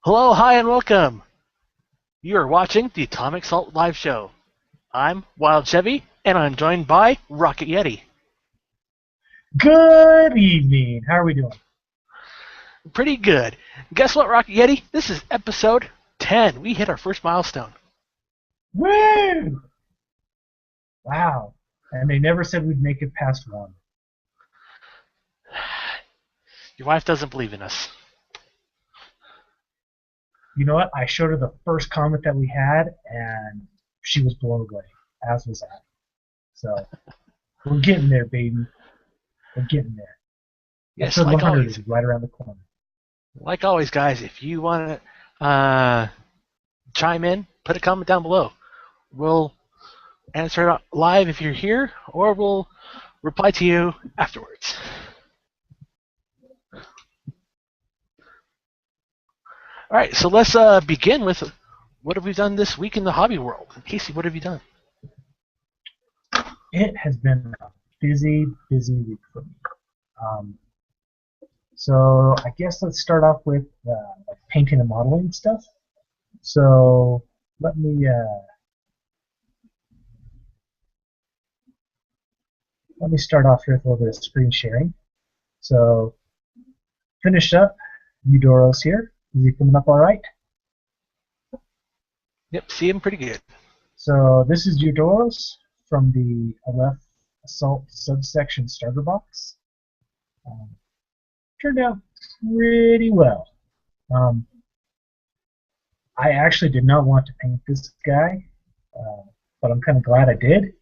Hello, hi, and welcome. You are watching the Atomic Salt Live Show. I'm Wild Chevy, and I'm joined by Rocket Yeti. Good evening. How are we doing? Pretty good. Guess what, Rocket Yeti? This is episode 10. We hit our first milestone. Woo! Wow. And they never said we'd make it past one. Your wife doesn't believe in us. You know what? I showed her the first comment that we had, and she was blown away, as was I. So, we're getting there, baby. We're getting there. Yes, Episode like 100 always. is right around the corner. Like always, guys, if you want to chime in, put a comment down below. We'll answer it live if you're here, or we'll reply to you afterwards. All right, so let's begin with what have we done this week in the hobby world. Casey, what have you done? It has been a busy, busy week for me. So, I guess let's start off with painting and modeling stuff. So, let me start off here with a little bit of screen sharing. So, finished up Eudoros here. Is he coming up all right? Yep, see him pretty good. So, this is Eudoros from the LF Assault subsection starter box. Turned out pretty well. I actually did not want to paint this guy, but I'm kind of glad I did.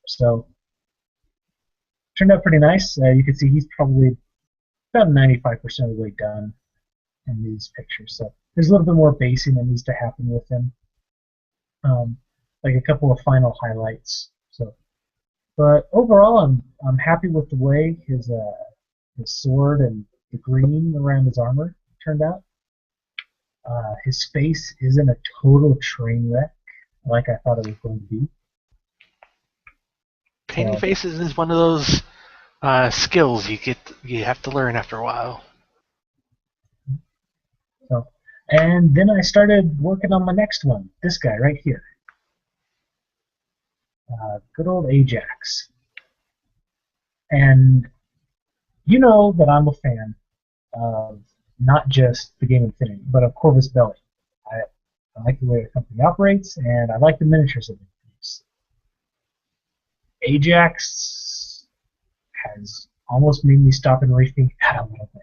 So, turned out pretty nice. You can see he's probably about 95% of the way done in these pictures. So there's a little bit more basing that needs to happen with him, like a couple of final highlights. So, but overall, I'm happy with the way his sword and the green around his armor turned out. His face isn't a total train wreck like I thought it was going to be. Painting faces is one of those skills you have to learn after a while. So, and then I started working on my next one. This guy right here. Good old Ajax. And you know that I'm a fan of not just the game Infinity, but of Corvus Belli. I like the way the company operates, and I like the miniatures that they produce. Ajax has almost made me stop and rethink that a little bit.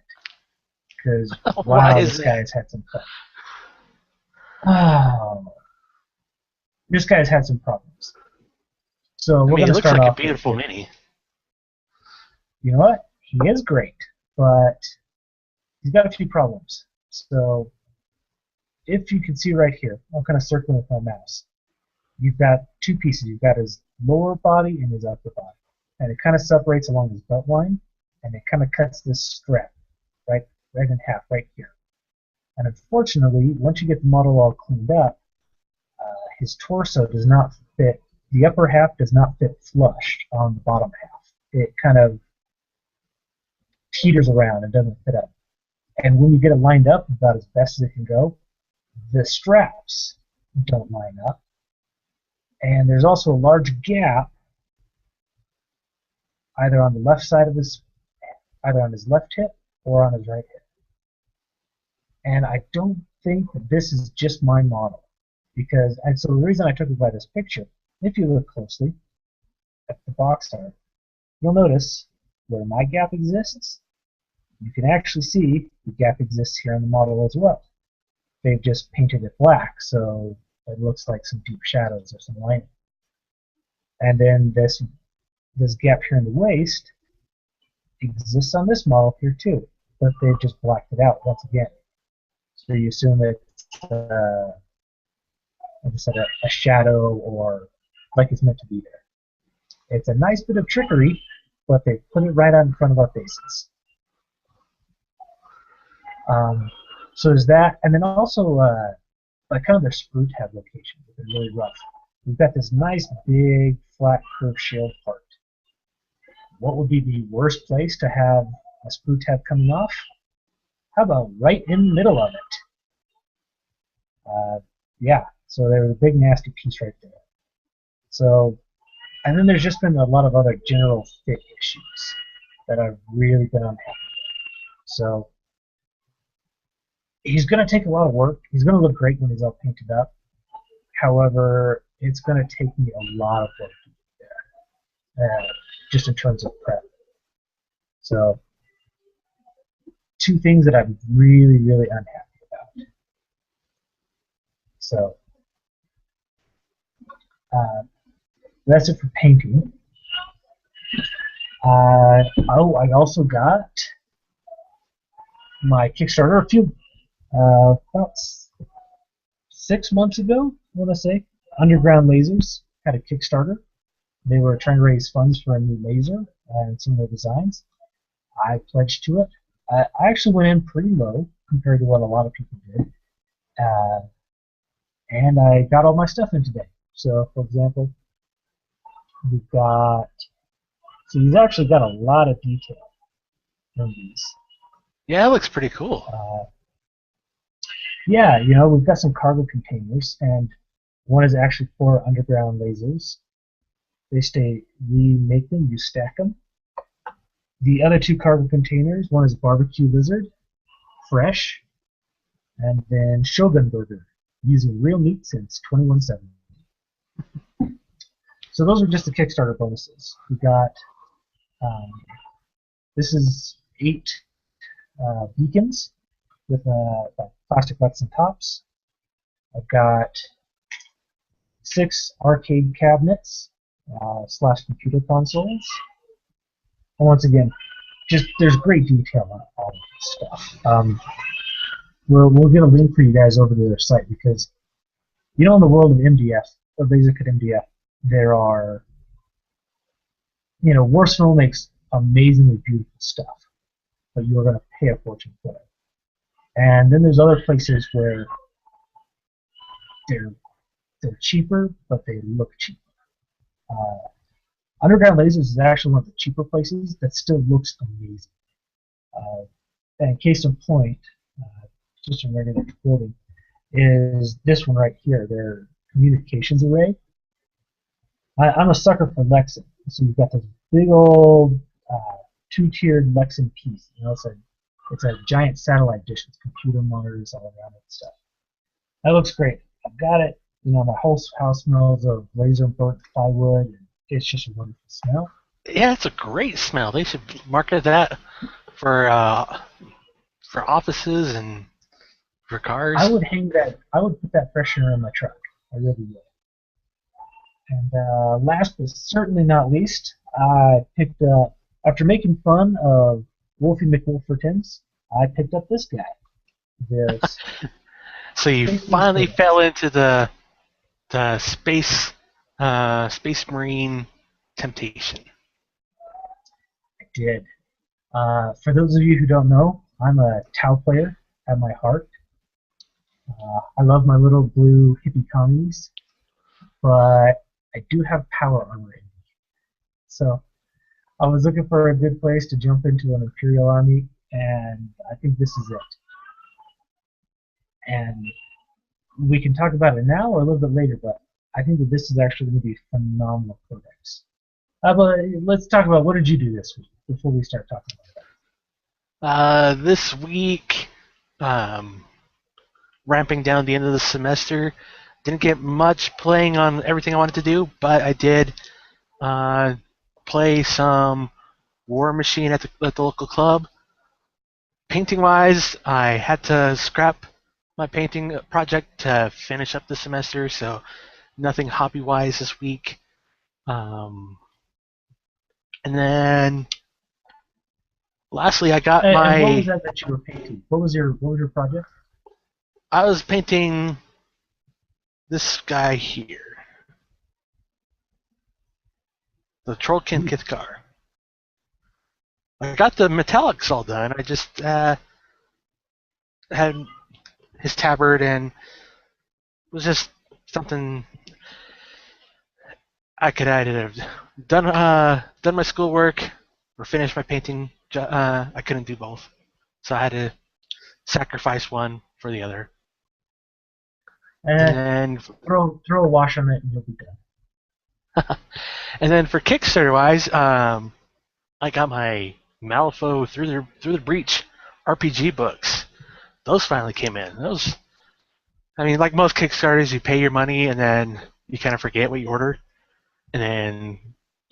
Because, wow, this guy's had some fun. Oh, this guy's had some problems. So we're going to start off. He looks like a beautiful mini. You know what? He is great, but he's got a few problems. So if you can see right here, I'm kind of circling with my mouse. You've got two pieces. You've got his lower body and his upper body. And it kind of separates along his belt line, and it kind of cuts this strap right in half right here. And unfortunately, once you get the model all cleaned up, his torso does not fit. The upper half does not fit flush on the bottom half. It kind of teeters around and doesn't fit up. And when you get it lined up about as best as it can go, the straps don't line up. And there's also a large gap either on the left side of either on his left hip or on his right hip. And I don't think that this is just my model. And so the reason I took it by this picture, if you look closely at the box art, you'll notice where my gap exists, you can actually see the gap exists here on the model as well. They've just painted it black, so it looks like some deep shadows or some lining. And then this gap here in the waist exists on this model here too, but they've just blacked it out once again. So you assume it's like I said, a shadow or like it's meant to be there. It's a nice bit of trickery, but they put it right out in front of our faces. So there's that, and then also like kind of their sprue tab locations. They're really rough. We've got this nice big flat curved shield part. What would be the worst place to have a sprue tab coming off? How about right in the middle of it? Yeah, so there was a big nasty piece right there. So, and then there's just been a lot of other general fit issues that I've really been unhappy with. So he's going to take a lot of work. He's going to look great when he's all painted up. However, it's going to take me a lot of work to get there, just in terms of prep. So, two things that I'm really, really unhappy about. So, that's it for painting. I also got my Kickstarter about 6 months ago, I want to say. Underground Lasers had a Kickstarter. They were trying to raise funds for a new laser and some of their designs. I pledged to it. I actually went in pretty low compared to what a lot of people did. And I got all my stuff in today. So, for example, we've got... So he's actually got a lot of detail in these. Yeah, it looks pretty cool. Yeah, we've got some cargo containers, and one is actually for underground lasers. We make them, you stack them. The other two cargo containers, one is barbecue lizard, fresh, and then Shogun burger, using real meat since 2170. So those are just the Kickstarter bonuses. We got, this is 8 beacons with plastic butts and tops. I've got 6 arcade cabinets / computer consoles. And once again, there's great detail on all of this stuff. We'll get a link for you guys over to their site because, in the world of MDF, of Lasercut MDF, there are, Worsful makes amazingly beautiful stuff, but you are going to pay a fortune for it. And then there's other places where they're cheaper, but they look cheaper. Underground Lasers is actually one of the cheaper places that still looks amazing. And case in point, just a regular building, is this one right here, their communications array. I'm a sucker for Lexan, so you've got this big old 2-tiered Lexan piece. It's a giant satellite dish with computer monitors all around it and stuff. That looks great. I've got it. My whole house smells of laser burnt plywood, and it's just a wonderful smell. Yeah, it's a great smell. They should market that for offices and for cars. I would put that freshener in my truck. I really would. And last but certainly not least, I picked up, after making fun of Wolfie McWolfertons, I picked up this guy. This. So you finally fell into the space marine temptation. I did. For those of you who don't know, I'm a Tau player at my heart. I love my little blue hippie commies, but I do have power armor in me. So I was looking for a good place to jump into an Imperial army, and I think this is it. And we can talk about it now or a little bit later, but I think that this is actually going to be a phenomenal Codex. But let's talk about, what did you do this week before we start talking about that? This week, ramping down the end of the semester, didn't get much playing on everything I wanted to do, but I did play some War Machine at the local club. Painting-wise, I had to scrap my painting project to finish up the semester, so nothing hobby-wise this week. And then, lastly, I got my... And what was that you were painting? What was your project? I was painting this guy here. The Trollkin Kithkar. I got the metallics all done. I just had his tabard, and it was just something I could either have done my schoolwork or finished my painting. I couldn't do both, so I had to sacrifice one for the other. And Eh, then throw a wash on it and you'll be done. and then for Kickstarter wise, I got my Malifaux through the breach RPG books. Those finally came in. Those, I mean, like most Kickstarters, you pay your money and then you kind of forget what you ordered, and then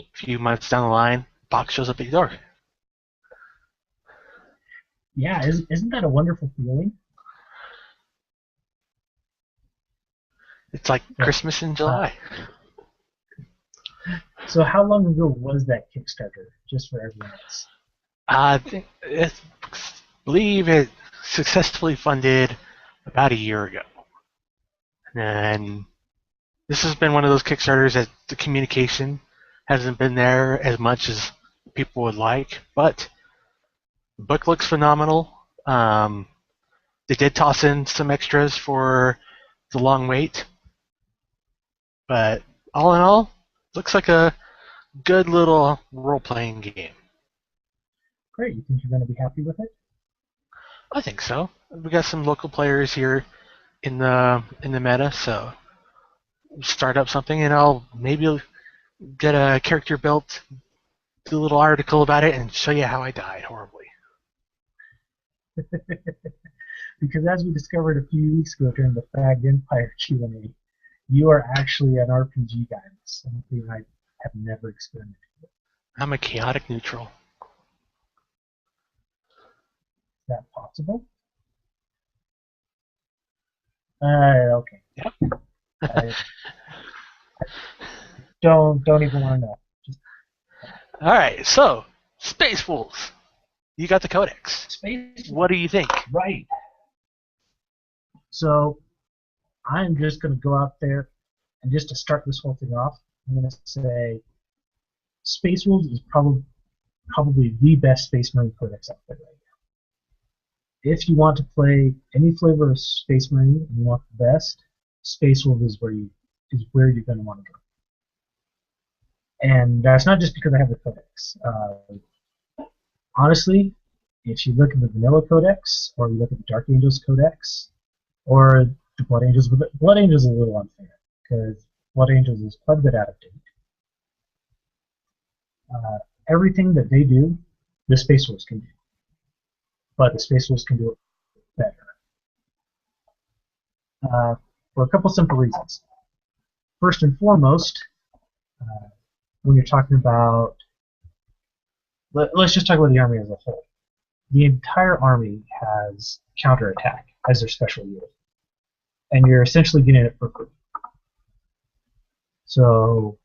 a few months down the line, box shows up at your door. Yeah, isn't that a wonderful feeling? It's like Yeah. Christmas in July. So how long ago was that Kickstarter? Just for everyone else. I believe it successfully funded about a year ago. And this has been one of those Kickstarters that the communication hasn't been there as much as people would like, but the book looks phenomenal. They did toss in some extras for the long wait, but all in all, looks like a good little role-playing game. Great. You think you're going to be happy with it? I think so. We got some local players here in the meta, so start up something, and I'll maybe get a character built, do a little article about it, and show you how I died horribly. Because as we discovered a few weeks ago during the Fagged Empire Q&A, you are actually an RPG guy. Something I have never experimented with. I'm a chaotic neutral. Is that possible? Okay. Yep. I don't even want to know. Just All right, so Space Wolves, you got the Codex. space. What do you think? Right. So I'm just going to go out there and just to start this whole thing off, I'm going to say Space Wolves is probably the best Space Marine Codex out there right now. If you want to play any flavor of Space Marine and you want the best, Space Wolves is where you're going to want to go. And that's not just because I have the Codex. Honestly, if you look at the Vanilla Codex, or you look at the Dark Angels Codex, or the Blood Angels, Blood Angels is a little unfair, because Blood Angels is quite a bit out of date. Everything that they do, the Space Wolves can do. But the Space Wolves can do it better. For a couple simple reasons. First and foremost, when you're talking about, let's just talk about the army as a whole. The entire army has counterattack as their special unit, and you're essentially getting it for free. So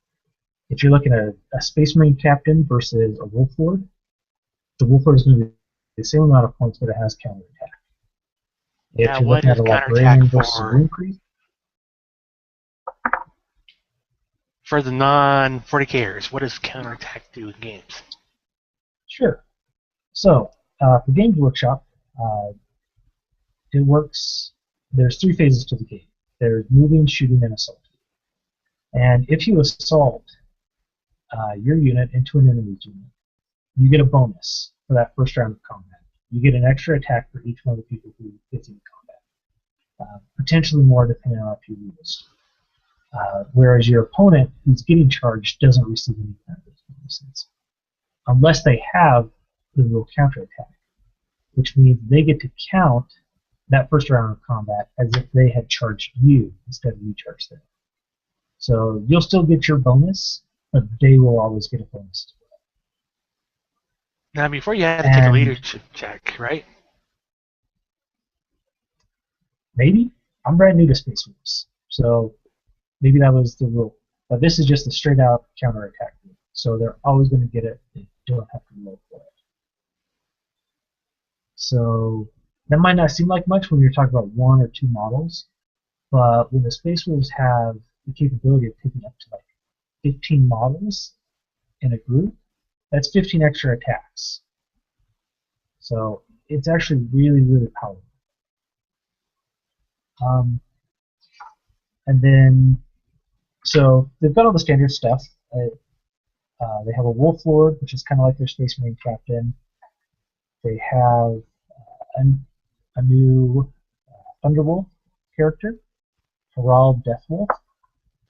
if you're looking at a Space Marine captain versus a Wolf Lord, the Wolf Lord is going to be the same amount of points, but it has counterattack. If Now, you're what looking at is a counterattack librarian versus a Rune Priest, for the non-40Kers? What does counterattack do in games? sure. So for Games Workshop, it works. There's 3 phases to the game. There's moving, shooting, and assault. And if you assault your unit into an enemy's unit, you get a bonus for that first round of combat. You get an extra attack for each one of the people who gets into combat. Potentially more depending on a few rules. Whereas your opponent who's getting charged doesn't receive any kind of those bonuses. Unless they have the rule counterattack, which means they get to count that first round of combat as if they had charged you instead of you charged them. So you'll still get your bonus, but they will always get a bonus as well. Now, before you had to take a leadership check, right? Maybe. I'm brand new to Space Wolves, so maybe that was the rule. But this is just a straight out counterattack rule. So they're always going to get it. They don't have to roll for it. So that might not seem like much when you're talking about 1 or 2 models, but when the Space Wolves have the capability of picking up to like 15 models in a group, that's 15 extra attacks. So it's actually really, really powerful. And then, so they've got all the standard stuff. They have a Wolf Lord, which is kind of like their Space Marine captain. They have a new Thunderwolf character, Harald Deathwolf.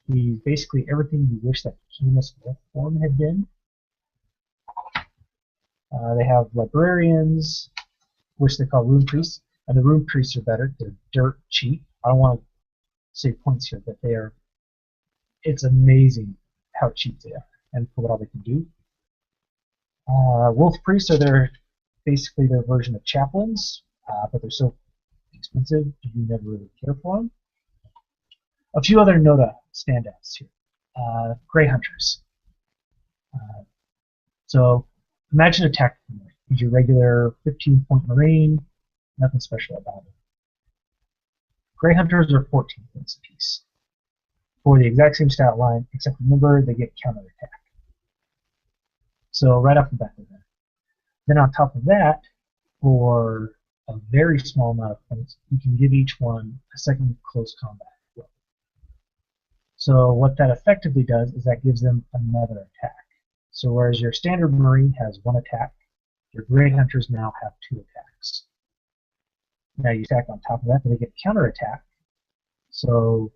He's basically everything you wish that Canis Wolf form had been. They have librarians, which they call rune priests, and the rune priests are better. They're dirt cheap. I don't want to say points here, but they are. It's amazing how cheap they are and for what all they can do. Wolf priests are basically their version of chaplains, but they're so expensive you never really care for them. A few other Noda standouts here. Grey Hunters. So imagine a tactical marine. He's your regular 15-point marine, nothing special about it. Grey Hunters are 14 points apiece for the exact same stat line, except remember they get counterattack. So right off the bat, then on top of that, for a very small amount of points, you can give each one a second close combat. So what that effectively does is that gives them another attack. So whereas your standard Marine has one attack, your Grey Hunters now have 2 attacks. Now you stack on top of that, they get counterattack. So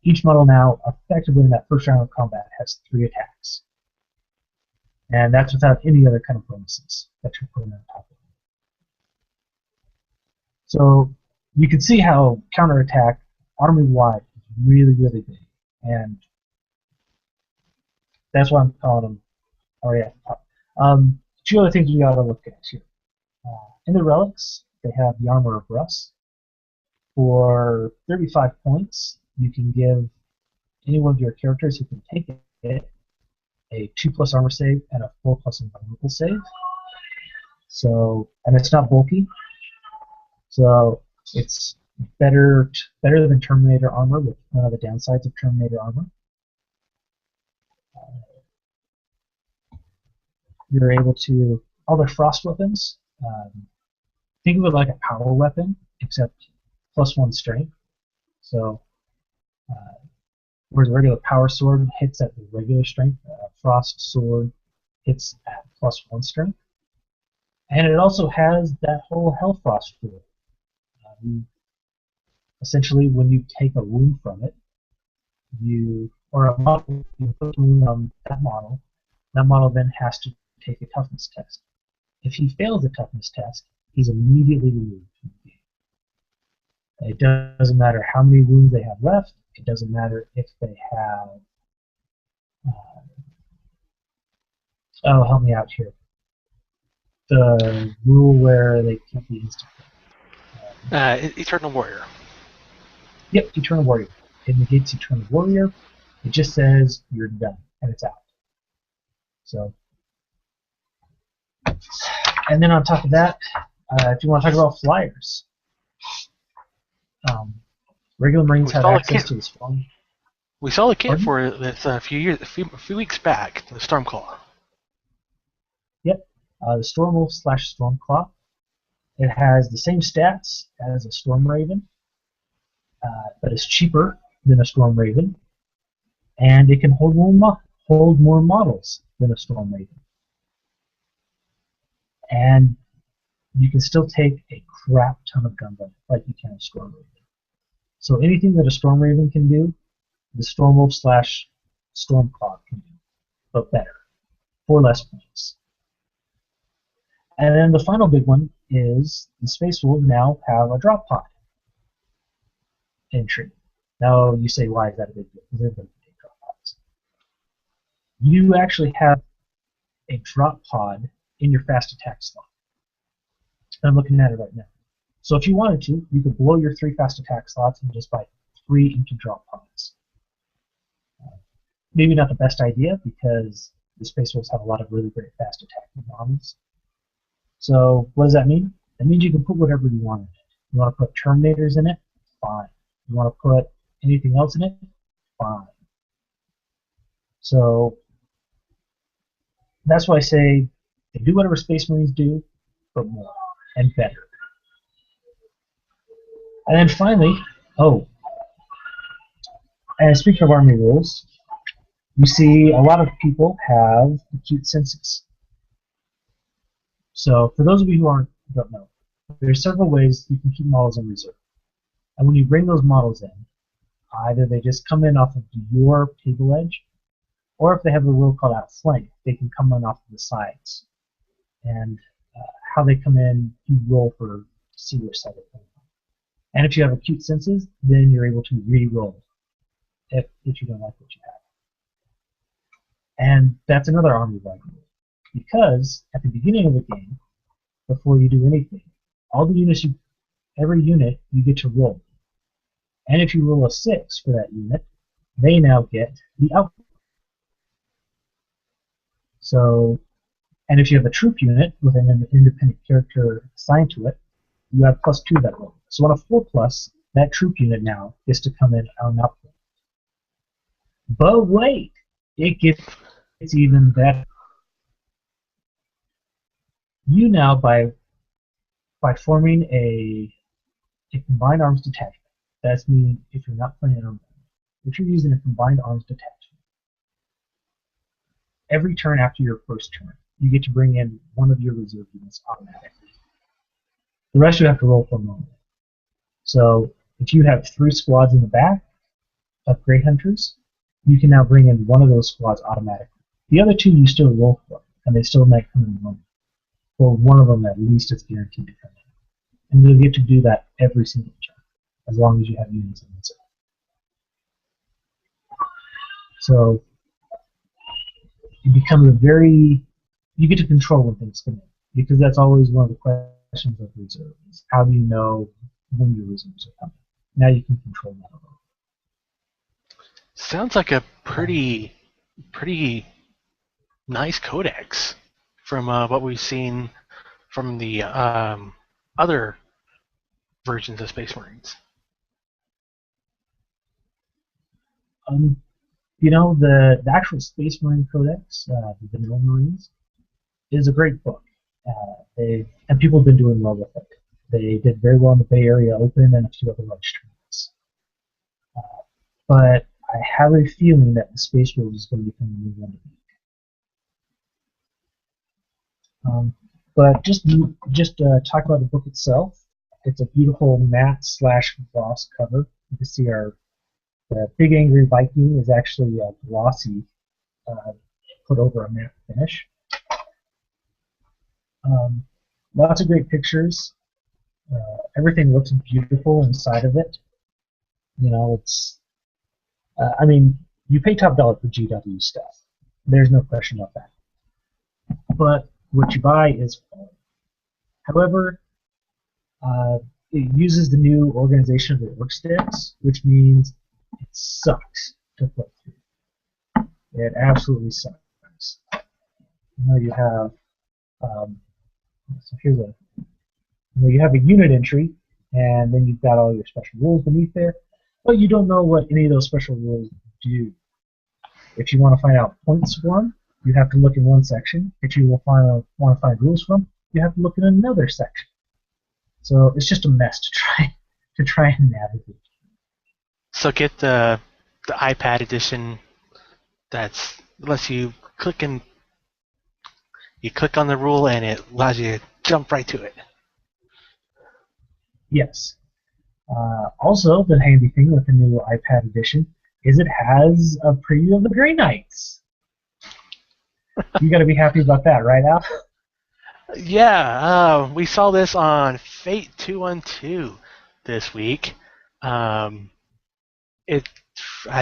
each model now, effectively in that first round of combat, has 3 attacks. And that's without any other kind of bonuses that you're putting on top of it. So you can see how counterattack, army-wide, is really, really big. And that's why I'm calling them already at the top. A few other things we got to look at here. In the relics, they have the Armor of Rust. For 35 points, you can give any one of your characters who can take it a 2+ armor save and a 4+ environmental save. So, and it's not bulky. So it's better than Terminator armor with none of the downsides of Terminator armor. You're able to all their frost weapons. Think of it like a power weapon, except +1 strength. So, whereas a regular power sword hits at the regular strength, a frost sword hits at +1 strength. And it also has that whole Hellfrost rule. Essentially, when you take a wound from it, or a model, you put a wound on that model then has to take a toughness test. If he fails the toughness test, he's immediately removed from the game. It doesn't matter how many wounds they have left. It doesn't matter if they have. Help me out here. The rule where they can't be instant. Eternal Warrior. Yep, Eternal Warrior. It negates Eternal Warrior. It just says you're done, and it's out. So, and then on top of that, if you want to talk about flyers, regular Marines have access to the Storm. We saw a kit for this a few weeks back, the Stormclaw. Yep, the Stormwolf / Stormclaw. It has the same stats as a Storm Raven, but it's cheaper than a Storm Raven, and it can hold more models than a Storm Raven. And you can still take a crap ton of gun like you can a Storm Raven. So anything that a Storm Raven can do, the Stormwolf / Stormclaw can do, but better, for less points. And then the final big one is the Space Wolves now have a drop pod entry. Now you say, why is that a big deal? Because everybody can take drop pods. You actually have a drop pod in your fast attack slot. I'm looking at it right now. So if you wanted to, you could blow your 3 fast attack slots and just buy 3 empty drop pods. Maybe not the best idea because the Space Wolves have a lot of really great fast attacking armies. So what does that mean? That means you can put whatever you want in it. You want to put Terminators in it? Fine. You want to put anything else in it? Fine. So that's why I say they do whatever Space Marines do, but more and better. And then finally, and speaking of army rules, you see a lot of people have acute senses. So for those of you who don't know, there's several ways you can keep models in reserve. And when you bring those models in, either they just come in off of your table edge, or if they have a rule called outflank, they can come in off of the sides. And how they come in, you roll to see which side they come in. And if you have acute senses, then you're able to re-roll if you don't like what you have. And that's another army-wide rule. Because at the beginning of the game, before you do anything, all the units every unit you get to roll. And if you roll a 6 for that unit, they now get the output. So, and if you have a troop unit with an independent character assigned to it, you have +2 that roll. So on a 4+, that troop unit now gets to come in on output. But wait, it gets even better. You now, by forming a combined arms detachment, that's meaning if you're not playing armed, if you're using a combined arms detachment, every turn after your first turn, you get to bring in one of your reserve units automatically. The rest you have to roll for a moment. So if you have 3 squads in the back of Great Hunters, you can now bring in one of those squads automatically. The other 2 you still roll for, and they still might come in the moment. Or one of them at least is guaranteed to come in. And you'll get to do that every single turn, as long as you have units in it. So it becomes you get to control when things come in, because that's always one of the questions of reserves. How do you know when your reserves are coming? Now you can control that a little. Sounds like a pretty nice codex from what we've seen from the other versions of Space Marines. The actual Space Marine Codex, the Vanilla Marines, is a great book. And people have been doing well with it. They did very well in the Bay Area Open and a few other large tournaments. But I have a feeling that the Space Rules is going to become the new one to beat. But just talk about the book itself. It's a beautiful matte / gloss cover. You can see the Big Angry Viking is actually glossy, put over a matte finish. Lots of great pictures. Everything looks beautiful inside of it. It's. You pay top dollar for GW stuff. There's no question about that. But what you buy is fun. However, it uses the new organization of the orc sticks, which means it sucks to play through. It absolutely sucks. You have you have a unit entry, and then you've got all your special rules beneath there, but you don't know what any of those special rules do. If you want to find out points for them, you have to look in one section. If you want to find rules for them, you have to look in another section. So it's just a mess to try and navigate. So get the iPad edition. That's lets you click on the rule and it allows you to jump right to it. Yes. Also, the handy thing with the new iPad edition is it has a preview of the Grey Knights. You got to be happy about that, right, Al? Yeah, we saw this on Fate 212 this week. I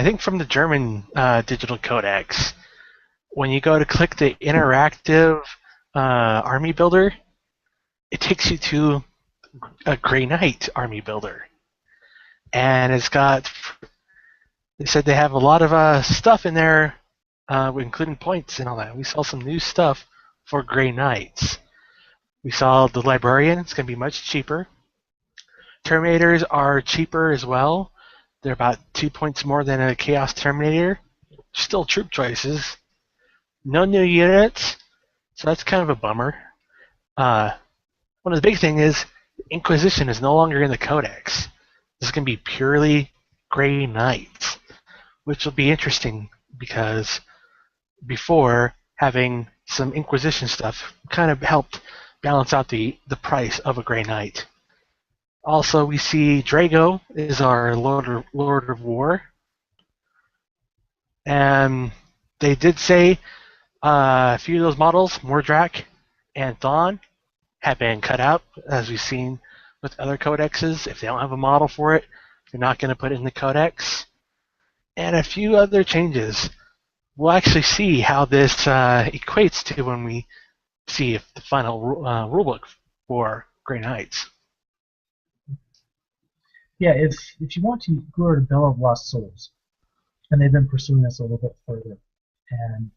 think from the German digital codex. When you go to click the interactive army builder, it takes you to a Grey Knight army builder. And they said they have a lot of stuff in there, including points and all that. We saw some new stuff for Grey Knights. We saw the Librarian, it's going to be much cheaper. Terminators are cheaper as well. They're about 2 points more than a Chaos Terminator. Still troop choices. No new units, so that's kind of a bummer. One of the big things is Inquisition is no longer in the Codex. This is going to be purely Grey Knights, which will be interesting because before, having some Inquisition stuff kind of helped balance out the price of a Grey Knight. Also, we see Drago is our Lord of War, and they did say a few of those models, Mordrak and Thawne, have been cut out, as we've seen with other codexes. If they don't have a model for it, they're not going to put it in the codex. And a few other changes. We'll actually see how this equates to when we see if the final rulebook for Grey Knights. Yeah, if you want to go to Bell of Lost Souls, and they've been pursuing this a little bit further, and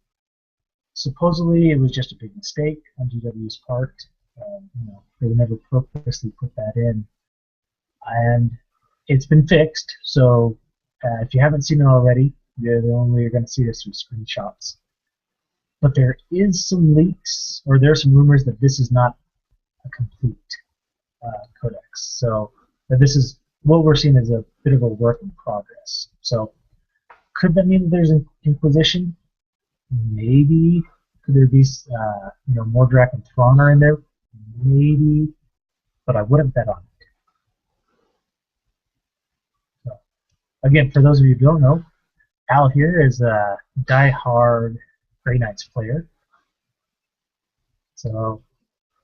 supposedly it was just a big mistake on GW's part. They would never purposely put that in, and it's been fixed. So if you haven't seen it already, the only way you're going to see this through screenshots. But there is some leaks, or there are some rumors that this is not a complete codex. So that this is what we're seeing as a bit of a work in progress. So could that mean that there's an Inquisition? Maybe. Could there be Mordrak and Thrawn are in there? Maybe. But I wouldn't bet on it. So, again, for those of you who don't know, Al here is a die-hard Grey Knights player. So,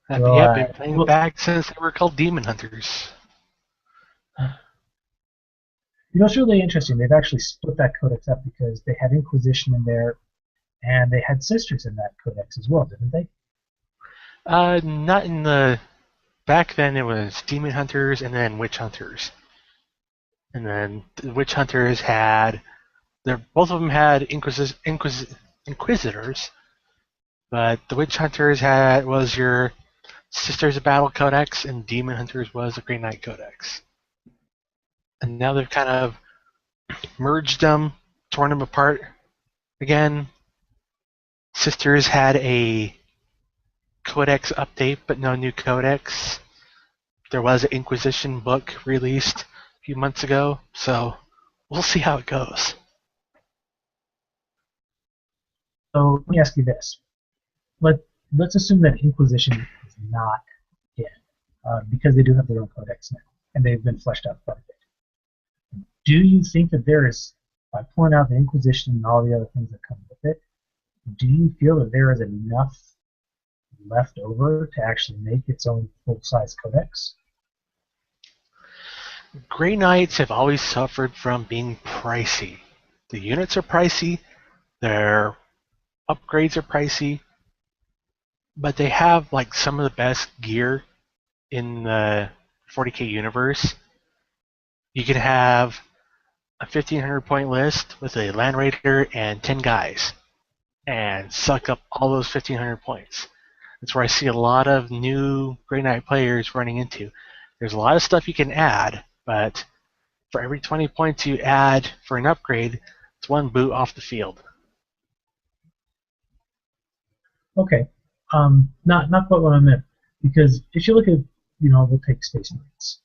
Been playing back since they were called Demon Hunters. It's really interesting. They've actually split that codex up because they had Inquisition in there, and they had Sisters in that codex as well, didn't they? Not in the... Back then it was Demon Hunters and then Witch Hunters. And then the Witch Hunters had... both of them had Inquisitors, but the Witch Hunters was your Sisters of Battle Codex, and Demon Hunters was the Grey Knight Codex. And now they've kind of merged them, torn them apart again. Sisters had a codex update, but no new codex. There was an Inquisition book released a few months ago, so we'll see how it goes. So let me ask you this. Let's assume that Inquisition is not in, because they do have their own codex now, and they've been fleshed out quite a bit. Do you think that there is, by pulling out the Inquisition and all the other things that come with it, do you feel that there is enough left over to actually make its own full-size codex? Grey Knights have always suffered from being pricey. The units are pricey, their upgrades are pricey, but they have like some of the best gear in the 40k universe. You can have a 1500 point list with a Land Raider and 10 guys and suck up all those 1500 points. That's where I see a lot of new Grey Knight players running into. There's a lot of stuff you can add, but for every 20 points you add for an upgrade, it's one boot off the field. Okay. Not quite what I meant. Because if you look at, we'll take Space Marines.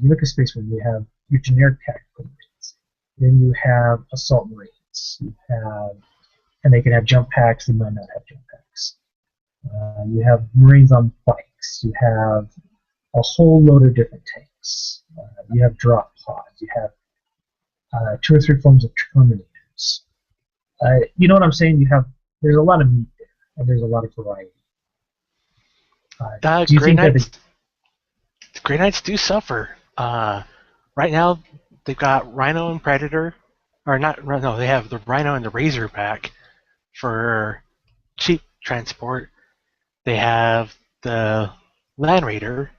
You look at Space Marines, you have your generic tactical Marines. Then you have Assault Marines. And they can have jump packs, they might not have jump packs. You have Marines on bikes. You have a whole load of different tanks. You have drop pods. You have 2 or 3 forms of Terminators. You know what I'm saying? There's a lot of meat there, and there's a lot of variety. Do you think that the Grey Knights do suffer. Right now, they've got Rhino and Predator, or not? No, they have the Rhino and the Razorback for cheap transport. They have the Land Raider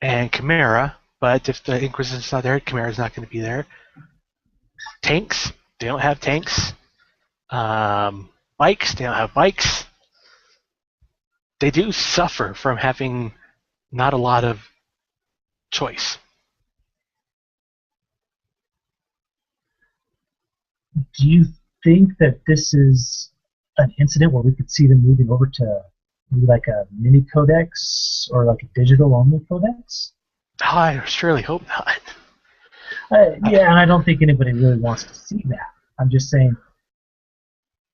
and Chimera, but if the Inquisition's not there, Chimera's not going to be there. Tanks, they don't have tanks. Bikes, they don't have bikes. They do suffer from having not a lot of choice. Do you think that this is an incident where we could see them moving over to maybe like a mini codex or like a digital only codex? I surely hope not. Yeah, and I don't think anybody really wants to see that. I'm just saying,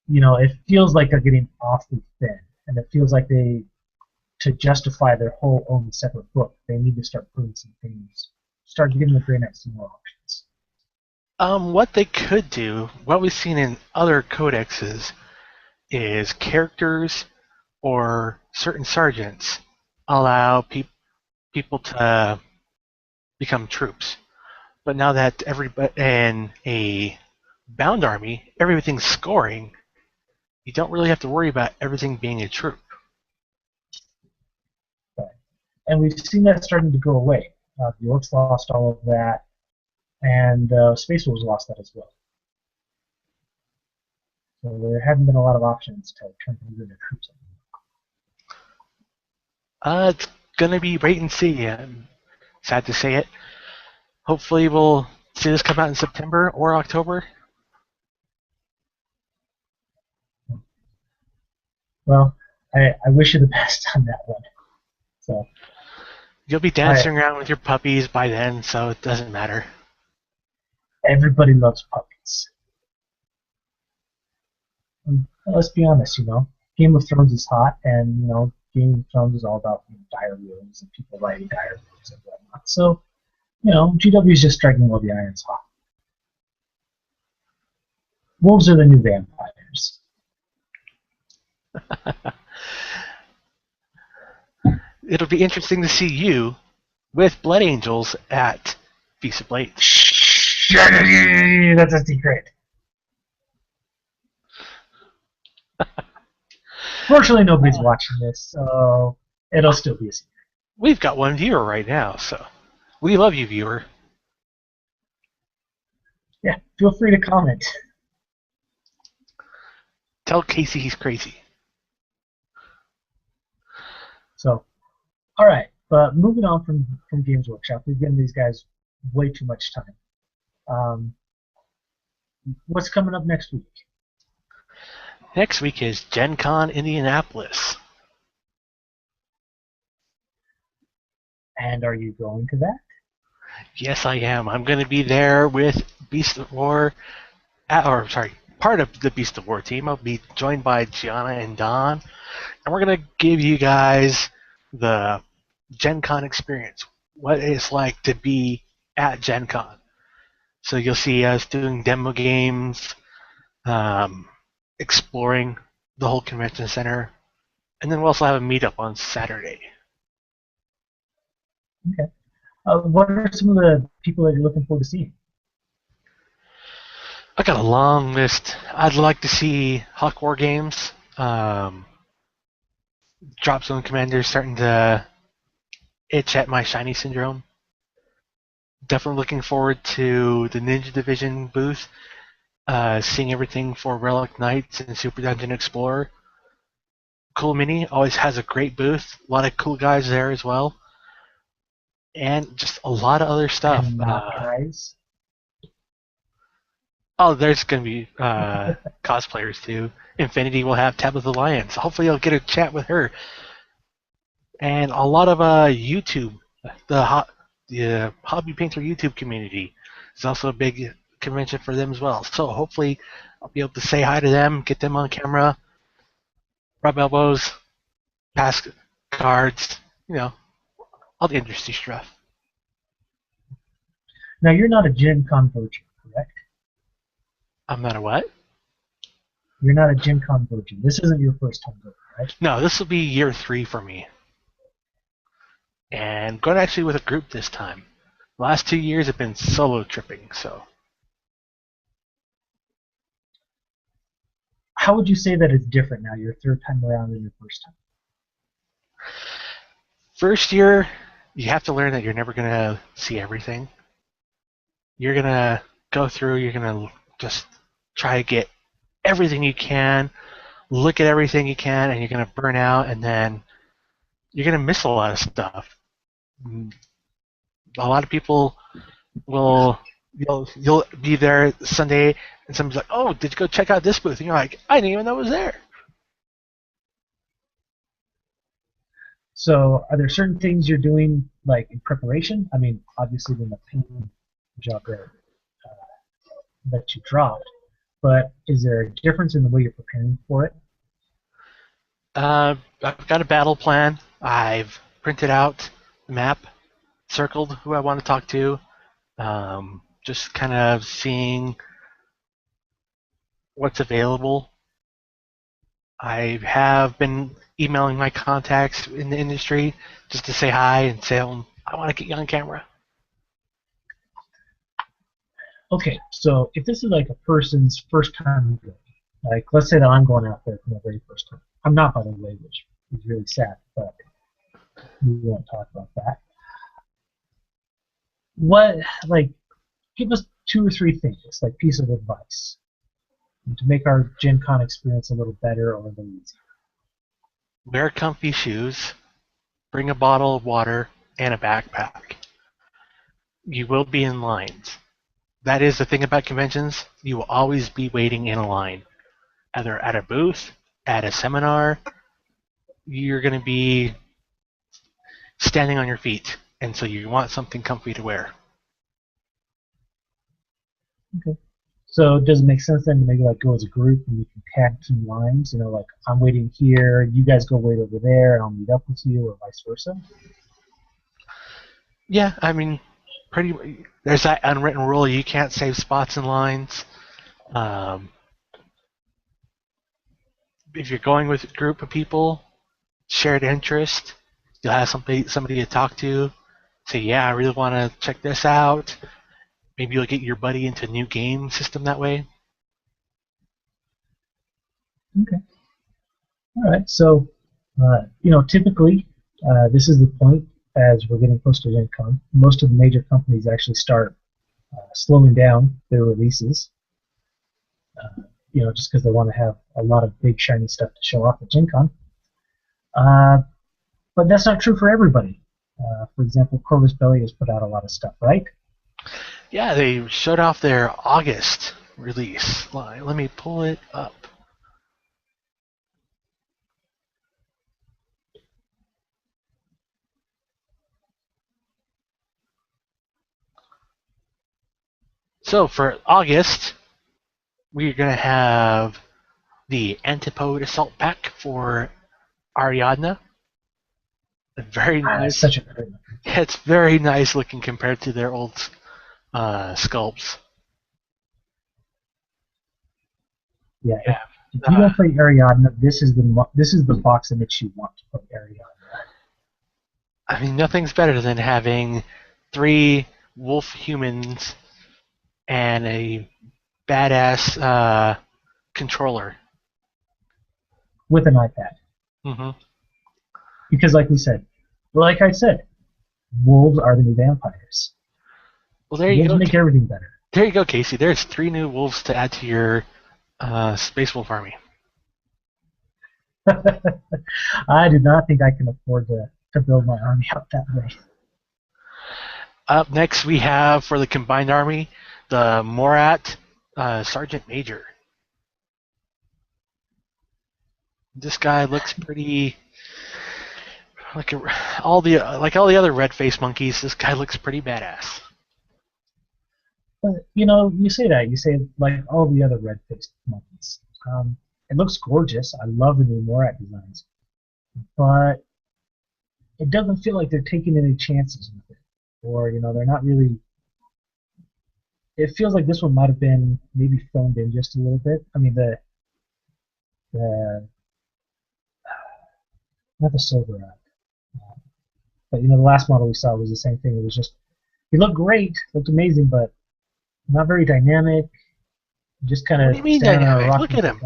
it feels like they're getting awfully thin, and it feels like they to justify their whole own separate book, they need to start putting some things, start giving the Grey Knights some more options. What they could do, what we've seen in other codexes, is characters or certain sergeants allow people to become troops. But now that everybody in a bound army, everything's scoring, you don't really have to worry about everything being a troop. And we've seen that starting to go away. The Orcs lost all of that, and Space Wolves lost that as well. So there haven't been a lot of options to turn things into troops anymore. It's gonna be wait and see. I'm sad to say it. Hopefully, we'll see this come out in September or October. Well, I wish you the best on that one. So You'll be dancing around with your puppies by then, so it doesn't matter. Everybody loves puppies. And let's be honest, Game of Thrones is hot, and Game of Thrones is all about diary rooms and people writing diary rooms and whatnot. So, GW is just striking while the iron's hot. Wolves are the new vampires. It'll be interesting to see you with Blood Angels at Feast of Blades. Shh, that's a secret. Fortunately, nobody's watching this, so it'll still be a secret. We've got one viewer right now, so we love you, viewer. Yeah, feel free to comment. Tell Casey he's crazy. So, all right, but moving on from Games Workshop, we've given these guys way too much time. What's coming up next week? Next week is Gen Con Indianapolis. And are you going to that? Yes, I am. I'm going to be there with Beast of War, part of the Beast of War team. I'll be joined by Gianna and Don, and we're going to give you guys the Gen Con experience, what it's like to be at Gen Con. So you'll see us doing demo games, exploring the whole convention center, and then we'll also have a meetup on Saturday. Okay. What are some of the people that you're looking forward to seeing? I got a long list. I'd like to see Hawk War Games. Drop Zone Commander's starting to itch at my shiny syndrome. Definitely looking forward to the Ninja Division booth. Seeing everything for Relic Knights and Super Dungeon Explorer. Cool Mini always has a great booth. A lot of cool guys there as well. And just a lot of other stuff. And not guys. Oh, there's going to be cosplayers too. Infinity will have Tabletop Alliance. Hopefully I'll get a chat with her. And a lot of YouTube. The Hobby Painter YouTube community is also a big convention for them as well. So hopefully I'll be able to say hi to them, get them on camera, rub elbows, pass cards, all the industry stuff. Now, you're not a Gen Con virgin, correct? I'm not a what? You're not a Gen Con virgin. This isn't your first time going, right? No, this will be year 3 for me. And going actually with a group this time. The last 2 years have been solo tripping, so. How would you say that it's different now, your third time around than your first time? First year, you have to learn that you're never going to see everything. You're going to go through, you're going to just try to get everything you can, look at everything you can, and you're going to burn out, and then you're going to miss a lot of stuff. A lot of people will, you'll be there Sunday, and somebody's like, oh, did you go check out this booth? And you're like, I didn't even know it was there. So, are there certain things you're doing, like, in preparation? I mean, obviously, the painting job there that you dropped, but is there a difference in the way you're preparing for it? I've got a battle plan. I've printed out the map, circled who I want to talk to, just kind of seeing what's available. I have been emailing my contacts in the industry just to say hi and say I want to get you on camera. Okay, so if this is like a person's first time going, like let's say that I'm going out there for the very first time. I'm not, by the way, which is really sad, but we won't talk about that. What, like, give us 2 or 3 things, like piece of advice, to make our Gen Con experience a little better or a little easier. Wear comfy shoes, bring a bottle of water, and a backpack. You will be in lines. That is the thing about conventions. You will always be waiting in a line. Either at a booth, at a seminar, you're going to be standing on your feet. And so you want something comfy to wear. Okay. So does it make sense then to maybe like go as a group and you can tag team lines? You know, like I'm waiting here, you guys go wait over there, and I'll meet up with you, or vice versa. Yeah, I mean, there's that unwritten rule you can't save spots in lines. If you're going with a group of people, shared interest, you'll have somebody to talk to. Say, yeah, I really want to check this out. Maybe you'll get your buddy into a new game system that way. Okay. All right. So, typically, this is the point as we're getting close to Gen Con. Most of the major companies actually start slowing down their releases. Just because they want to have a lot of big shiny stuff to show off at Gen Con. But that's not true for everybody. For example, Corvus Belli has put out a lot of stuff, right? Yeah, they showed off their August release. Let me pull it up. So for August, we're going to have the Antipode Assault Pack for Ariadna. Very nice. Such a great one. It's very nice looking compared to their old sculpts. Yeah. If you don't play Ariadna, this is the box in which you want to put Ariadna. I mean, nothing's better than having 3 wolf humans and a badass controller With an iPad. Mm-hmm. Because like I said, wolves are the new vampires. Well, there you wolves go. Make everything better. There you go, Casey. There's 3 new wolves to add to your Space Wolf army. I do not think I can afford to build my army up that way. Up next, we have for the combined army the Morat Sergeant Major. This guy looks pretty like all the other red face monkeys. This guy looks pretty badass. But you say that like all the other red faced monkeys. It looks gorgeous. I love the new Morat designs, but it doesn't feel like they're taking any chances with it, or they're not really. It feels like this one might have been maybe phoned in just a little bit. I mean the not the silver but the last model we saw was the same thing. It was just he looked great, looked amazing, but not very dynamic. Just kind of. What do you mean dynamic? Look at him.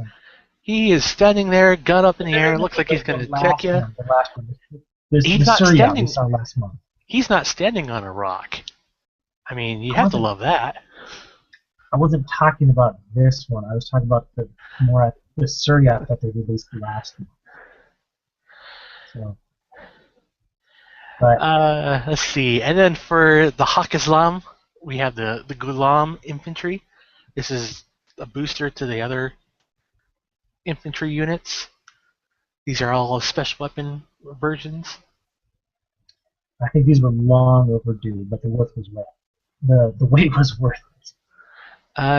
He is standing there, gun up in the air. Looks like he's going to check you. The last one. He's not standing. We saw last month. He's not standing on a rock. I mean, you have to love that. I wasn't talking about this one. I was talking about the Suryat that they released last month. So, but let's see. And then for the Hak Islam, we have the Ghulam infantry. This is a booster to the other infantry units. These are all special weapon versions. I think these were long overdue, but the worth was worth. The wait was worth it.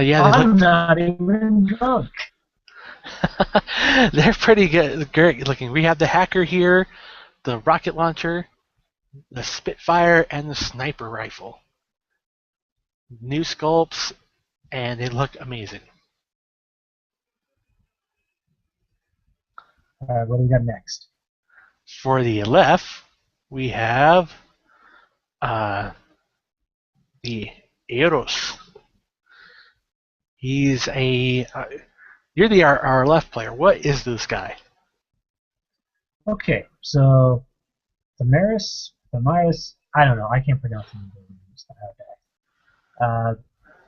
Yeah, I'm not even drunk. They're pretty good, great looking. We have the hacker here, the rocket launcher, the Spitfire, and the sniper rifle. New sculpts, and they look amazing. What do we got next? For the left, we have uh, the Eros. He's a. You're our left player. What is this guy? Okay, so Thamaris, I don't know. I can't pronounce any of the names.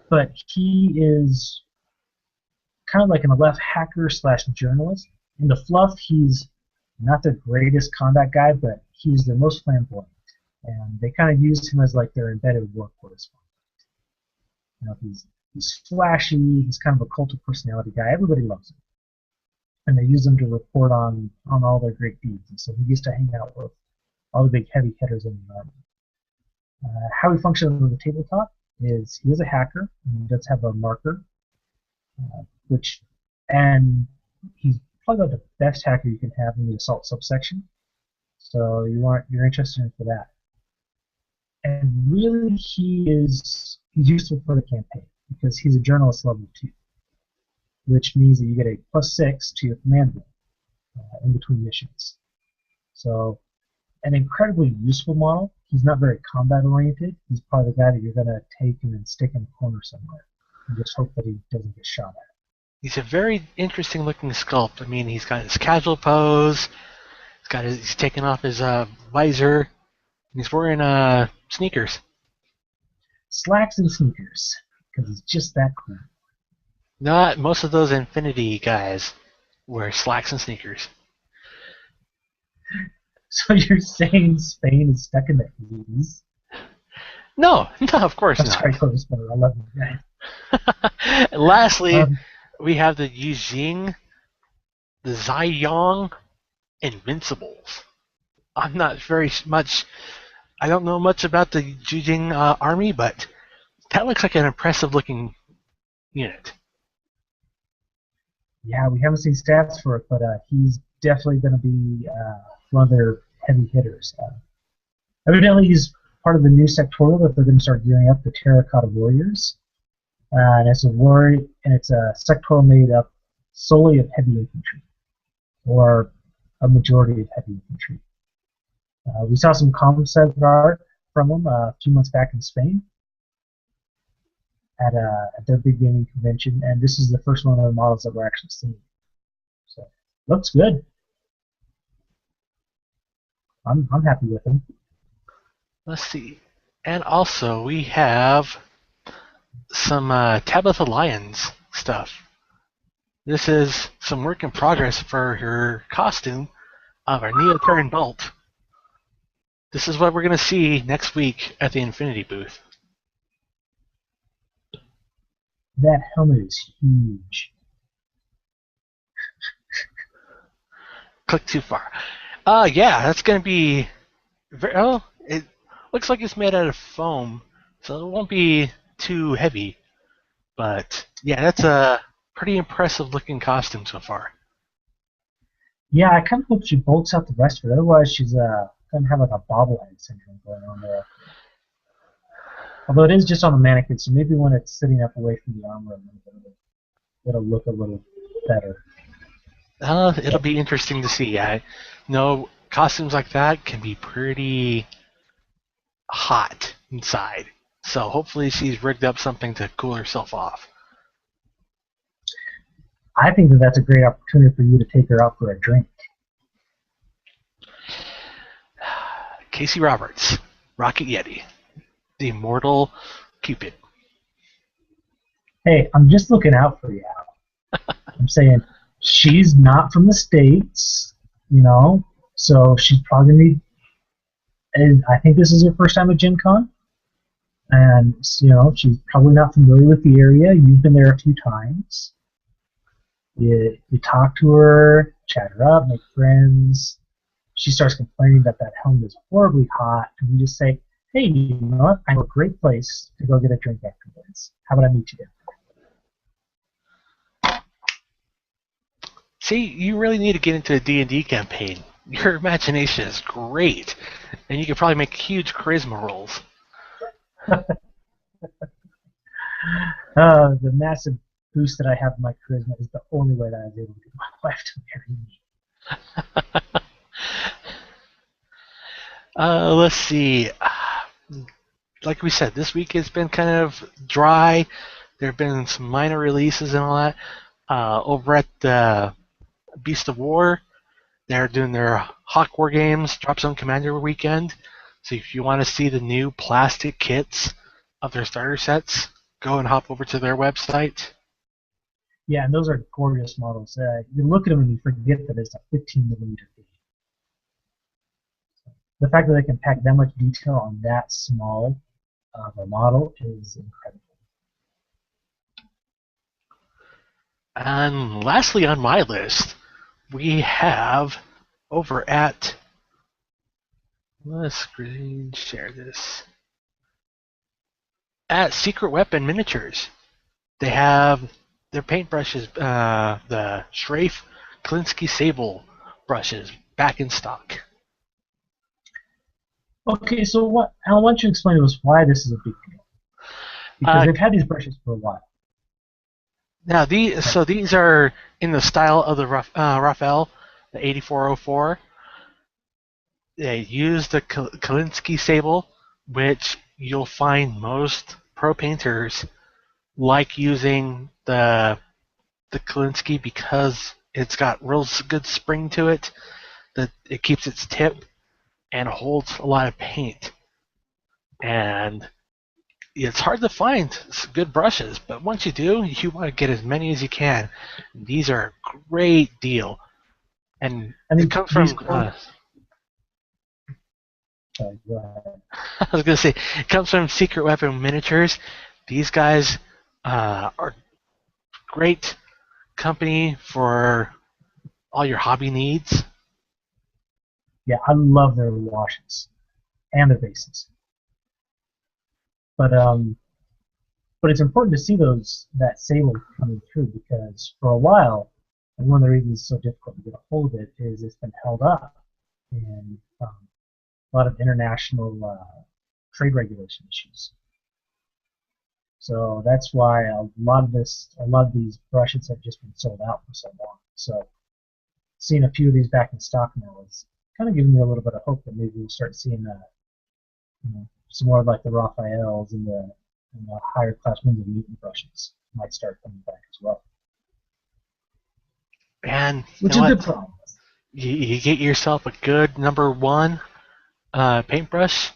But he is kind of like in the left hacker slash journalist. In the fluff, he's not the greatest combat guy, but he's the most flamboyant. And they kind of used him as like their embedded workhorse. You know, he's flashy. He's kind of a cult of personality guy. Everybody loves him, and they use him to report on all their great deeds. And so he used to hang out with all the big heavy hitters in the army. How he functions on the tabletop is he is a hacker, and he does have a marker, and he's probably about the best hacker you can have in the assault subsection. So you're interested in for that. And really, he's useful for the campaign because he's a journalist level 2, which means that you get a +6 to your command roll in between missions. So, an incredibly useful model. He's not very combat oriented. He's probably the guy that you're going to take and then stick in a corner somewhere and just hope that he doesn't get shot at. He's a very interesting looking sculpt. I mean, he's got his casual pose. He's taken off his visor. And he's wearing sneakers. Slacks and sneakers, because he's just that cool. Not most of those Infinity guys wear slacks and sneakers. So you're saying Spain is stuck in the 80s? No, of course not. Sorry, I love you guys. Lastly, we have the Yijing, the Ziyong Invincibles. I'm not very much. I don't know much about the Yijing army, but that looks like an impressive looking unit. Yeah, we haven't seen stats for it, but he's definitely going to be one of their heavy hitters. Evidently, he's part of the new sectorial that they're going to start gearing up, the Terracotta Warriors. And it's a sectorial made up solely of heavy infantry, or a majority of heavy infantry. We saw some concept art from them a few months back in Spain at their big gaming convention, and this is the first one of the models that we're actually seeing. So, looks good. I'm happy with him. Let's see. And also, we have some Tabitha Lyons stuff. This is some work in progress for her costume of our Neoterran Bolt. This is what we're going to see next week at the Infinity booth. That helmet is huge. Click too far. Yeah, that's going to be it looks like it's made out of foam, so it won't be too heavy. But yeah, that's a pretty impressive looking costume so far. Yeah, I kind of hope she bolts out the rest of it. Otherwise, she's going to have like a bobblehead syndrome going on there. Although it is just on the mannequin, so maybe when it's sitting up away from the armor, it'll look a little better. It'll be interesting to see. I know costumes like that can be pretty hot inside. So hopefully she's rigged up something to cool herself off. I think that that's a great opportunity for you to take her out for a drink. Casey Roberts, Rocket Yeti, the immortal Cupid. Hey, I'm just looking out for you, Al. I'm saying she's not from the States, so she's probably going to be. And I think this is her first time at Gen Con. And, she's probably not familiar with the area. You've been there a few times. You talk to her, chat her up, make friends. She starts complaining that helmet is horribly hot. And we just say, hey, you know what? I know a great place to go get a drink afterwards. How about I meet you there? See, you really need to get into a D&D campaign. Your imagination is great, and you could probably make huge charisma rolls. The massive boost that I have in my charisma is the only way that I was able to get my wife to marry me. Let's see. Like we said, this week has been kind of dry. There have been some minor releases and all that. Over at the Beast of War, they're doing their Hawk War Games Drop Zone Commander weekend. So if you want to see the new plastic kits of their starter sets, go and hop over to their website. Yeah, and those are gorgeous models. You look at them and you forget that it's a 15 millimeter game. The fact that they can pack that much detail on that small of a model is incredible. And lastly on my list, we have over at, let's screen share this, at Secret Weapon Miniatures. They have their paintbrushes, the Schrafe Klinsky Sable brushes, back in stock. Okay, so Alan, why don't you explain to us why this is a big deal? Because they've had these brushes for a while. Now these are in the style of the Raphael, the 8404. They use the Klinsky Sable, which you'll find most pro painters like using the Klinsky because it's got real good spring to it. That it keeps its tip and holds a lot of paint. And it's hard to find good brushes, but once you do, you want to get as many as you can. These are a great deal, and it comes from. Sorry, go ahead. I was going to say, it comes from Secret Weapon Miniatures. These guys are great company for all your hobby needs. Yeah, I love their washes and their bases. But it's important to see that sable coming through because for a while, and one of the reasons it's so difficult to get a hold of it is it's been held up in a lot of international trade regulation issues. So that's why a lot of these brushes have just been sold out for so long. So seeing a few of these back in stock now is kind of giving me a little bit of hope that maybe we'll start seeing some more like the Raphaels and the higher class Winds of Newton brushes might start coming back as well. And which is a good problem. You get yourself a good number 1 paintbrush,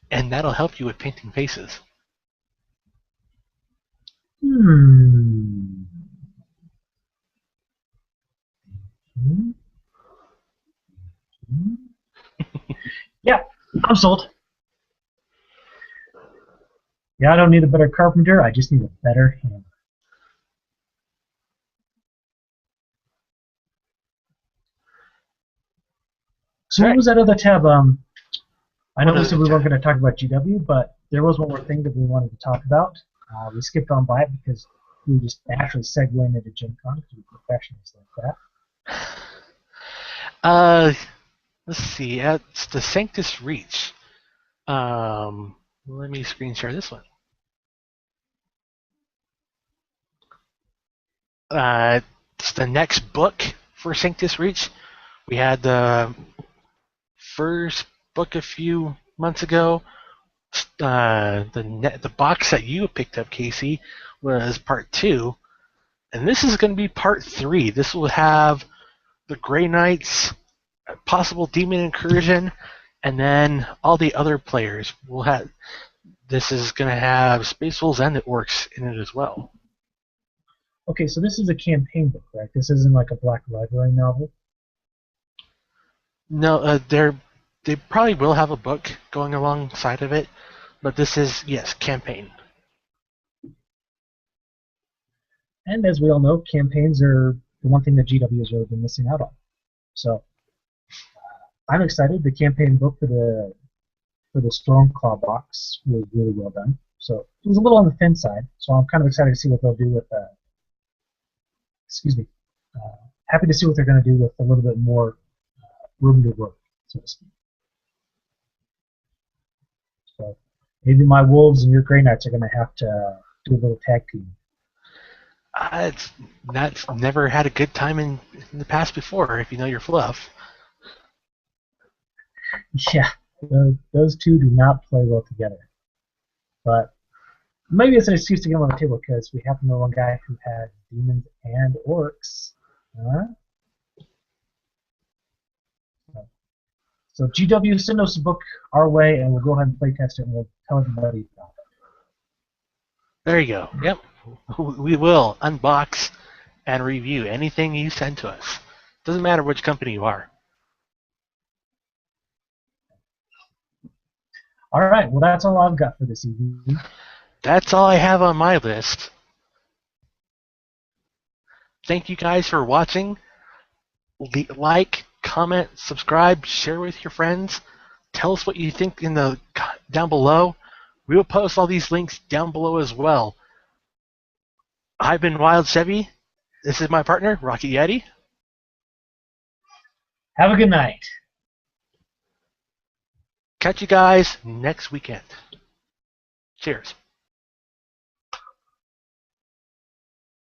and that'll help you with painting faces. Yeah, I'm sold. Yeah, I don't need a better carpenter, I just need a better hammer. So what was that other tab? I know we said we weren't going to talk about GW, but there was one more thing that we wanted to talk about. We skipped on by it because we were just naturally segueing into Gen Con because we're professionals like that. Let's see. It's the Sanctus Reach. Let me screen share this one. It's the next book for Sanctus Reach. We had the first book a few months ago. The box that you picked up, Casey, was part 2, and this is going to be part 3. This will have the Grey Knights, possible Demon Incursion, and then all the other players will have. This is going to have Space Wolves and the Orcs in it as well. Okay, so this is a campaign book, right? This isn't like a Black Library novel? No, they probably will have a book going alongside of it, but this is, yes, campaign. And as we all know, campaigns are the one thing that GW has really been missing out on. So I'm excited. The campaign book for the Stormclaw box was really well done. So it was a little on the thin side. So I'm kind of excited to see what they'll do with happy to see what they're going to do with a little bit more room to work, so to speak. So maybe my wolves and your Grey Knights are going to have to do a little tag team. That's never had a good time in the past before, if you know your fluff. Yeah, those two do not play well together. But maybe it's an excuse to get them on the table because we happen to know one guy who had demons and orcs. So GW, send us a book our way, and we'll go ahead and play test it, and we'll tell everybody about it. There you go. Yep. We will unbox and review anything you send to us. Doesn't matter which company you are. All right. Well, that's all I've got for this evening. That's all I have on my list. Thank you guys for watching. Like, comment, subscribe, share with your friends. Tell us what you think down below. We will post all these links down below as well. I've been Wild Chevy. This is my partner, Rocky Yeti. Have a good night. Catch you guys next weekend. Cheers.